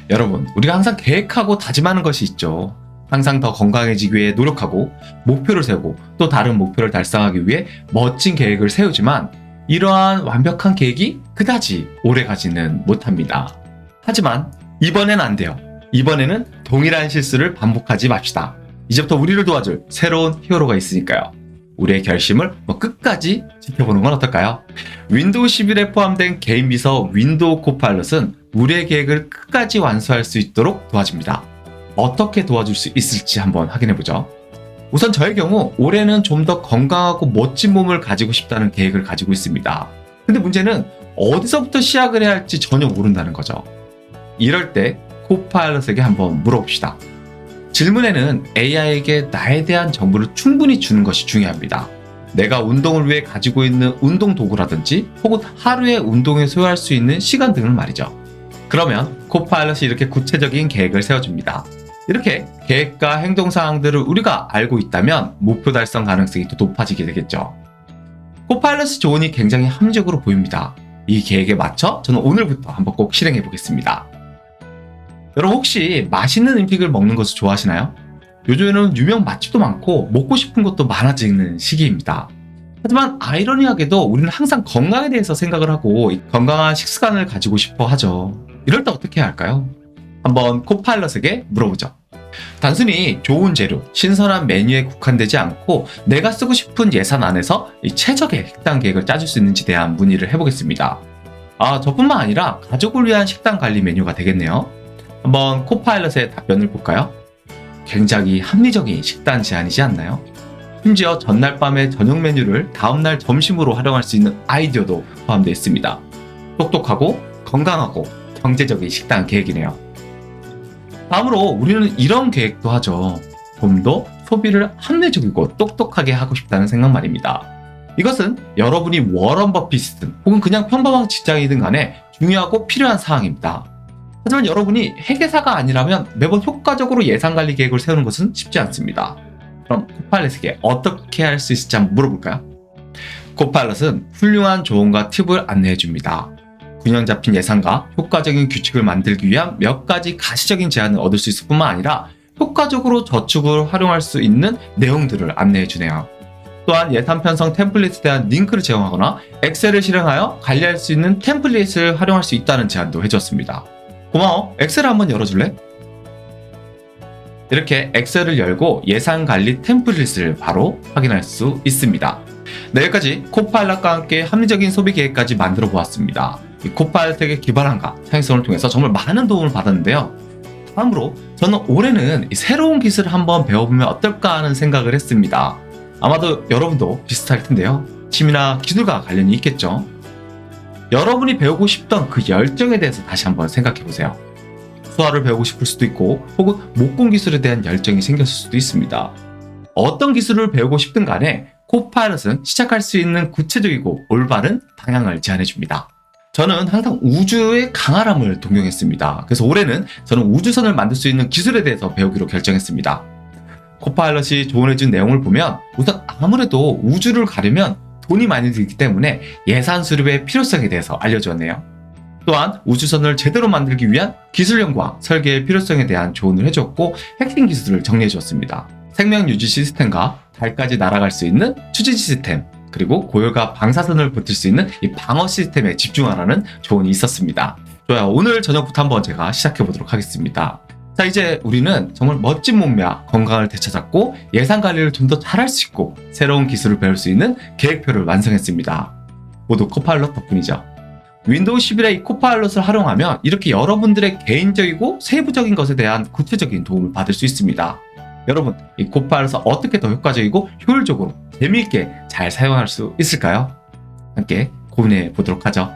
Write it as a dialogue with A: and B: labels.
A: 여러분, 우리가 항상 계획하고 다짐하는 것이 있죠. 항상 더 건강해지기 위해 노력하고 목표를 세우고 또 다른 목표를 달성하기 위해 멋진 계획을 세우지만 이러한 완벽한 계획이 그다지 오래가지는 못합니다. 하지만 이번엔 안 돼요. 이번에는 동일한 실수를 반복하지 맙시다. 이제부터 우리를 도와줄 새로운 히어로가 있으니까요. 우리의 결심을 끝까지 지켜보는 건 어떨까요? 윈도우 11에 포함된 개인 비서 윈도우 코파일럿은 우리의 계획을 끝까지 완수할 수 있도록 도와줍니다. 어떻게 도와줄 수 있을지 한번 확인해보죠. 우선 저의 경우 올해는 좀 더 건강하고 멋진 몸을 가지고 싶다는 계획을 가지고 있습니다. 근데 문제는 어디서부터 시작을 해야 할지 전혀 모른다는 거죠. 이럴 때 코파일럿에게 한번 물어봅시다. 질문에는 AI에게 나에 대한 정보를 충분히 주는 것이 중요합니다. 내가 운동을 위해 가지고 있는 운동 도구라든지 혹은 하루에 운동에 소요할 수 있는 시간 등을 말이죠. 그러면 코파일럿이 이렇게 구체적인 계획을 세워줍니다. 이렇게 계획과 행동 사항들을 우리가 알고 있다면 목표 달성 가능성이 더 높아지게 되겠죠. 코파일럿의 조언이 굉장히 합리적으로 보입니다. 이 계획에 맞춰 저는 오늘부터 한번 꼭 실행해 보겠습니다. 여러분, 혹시 맛있는 음식을 먹는 것을 좋아하시나요? 요즘에는 유명 맛집도 많고 먹고 싶은 것도 많아지는 시기입니다. 하지만 아이러니하게도 우리는 항상 건강에 대해서 생각을 하고 건강한 식습관을 가지고 싶어 하죠. 이럴 때 어떻게 해야 할까요? 한번 코파일럿에게 물어보죠. 단순히 좋은 재료, 신선한 메뉴에 국한되지 않고 내가 쓰고 싶은 예산 안에서 최적의 식단 계획을 짜줄 수 있는지 대한 문의를 해보겠습니다. 저뿐만 아니라 가족을 위한 식단 관리 메뉴가 되겠네요. 한번 코파일럿의 답변을 볼까요? 굉장히 합리적인 식단 제안이지 않나요? 심지어 전날 밤의 저녁 메뉴를 다음날 점심으로 활용할 수 있는 아이디어도 포함되어 있습니다. 똑똑하고 건강하고 경제적인 식단 계획이네요. 다음으로 우리는 이런 계획도 하죠. 좀 더 소비를 합리적이고 똑똑하게 하고 싶다는 생각 말입니다. 이것은 여러분이 워런 버핏이든 혹은 그냥 평범한 직장이든 간에 중요하고 필요한 사항입니다. 하지만 여러분이 회계사가 아니라면 매번 효과적으로 예산관리 계획을 세우는 것은 쉽지 않습니다. 그럼 코파일럿에게 어떻게 할 수 있을지 한번 물어볼까요? 코파일럿은 훌륭한 조언과 팁을 안내해줍니다. 균형 잡힌 예산과 효과적인 규칙을 만들기 위한 몇 가지 가시적인 제안을 얻을 수 있을 뿐만 아니라 효과적으로 저축을 활용할 수 있는 내용들을 안내해주네요. 또한 예산 편성 템플릿에 대한 링크를 제공하거나 엑셀을 실행하여 관리할 수 있는 템플릿을 활용할 수 있다는 제안도 해줬습니다. 고마워. 엑셀을 한번 열어줄래? 이렇게 엑셀을 열고 예산 관리 템플릿을 바로 확인할 수 있습니다. 네, 여기까지 코파일럿과 함께 합리적인 소비 계획까지 만들어 보았습니다. 이 코파일럿에게 기반한가 사용성을 통해서 정말 많은 도움을 받았는데요. 다음으로 저는 올해는 새로운 기술을 한번 배워보면 어떨까 하는 생각을 했습니다. 아마도 여러분도 비슷할 텐데요. 취미나 기술과 관련이 있겠죠. 여러분이 배우고 싶던 그 열정에 대해서 다시 한번 생각해 보세요. 수화를 배우고 싶을 수도 있고 혹은 목공 기술에 대한 열정이 생겼을 수도 있습니다. 어떤 기술을 배우고 싶든 간에 코파일럿은 시작할 수 있는 구체적이고 올바른 방향을 제안해 줍니다. 저는 항상 우주의 강활함을 동경했습니다. 그래서 올해는 저는 우주선을 만들 수 있는 기술에 대해서 배우기로 결정했습니다. 코파일럿이 조언해 준 내용을 보면 우선 아무래도 우주를 가려면 돈이 많이 들기 때문에 예산 수립의 필요성에 대해서 알려주었네요. 또한 우주선을 제대로 만들기 위한 기술 연구와 설계의 필요성에 대한 조언을 해줬고 핵심 기술을 정리해 주었습니다. 생명 유지 시스템과 달까지 날아갈 수 있는 추진 시스템, 그리고 고열과 방사선을 버틸 수 있는 이 방어 시스템에 집중하라는 조언이 있었습니다. 좋아요. 오늘 저녁부터 한번 제가 시작해 보도록 하겠습니다. 자, 이제 우리는 정말 멋진 몸매와 건강을 되찾았고 예산 관리를 좀 더 잘할 수 있고 새로운 기술을 배울 수 있는 계획표를 완성했습니다. 모두 코파일럿 덕분이죠. 윈도우 11의 이 코파일럿을 활용하면 이렇게 여러분들의 개인적이고 세부적인 것에 대한 구체적인 도움을 받을 수 있습니다. 여러분, 이 코파일럿을 어떻게 더 효과적이고 효율적으로 재미있게 잘 사용할 수 있을까요? 함께 고민해 보도록 하죠.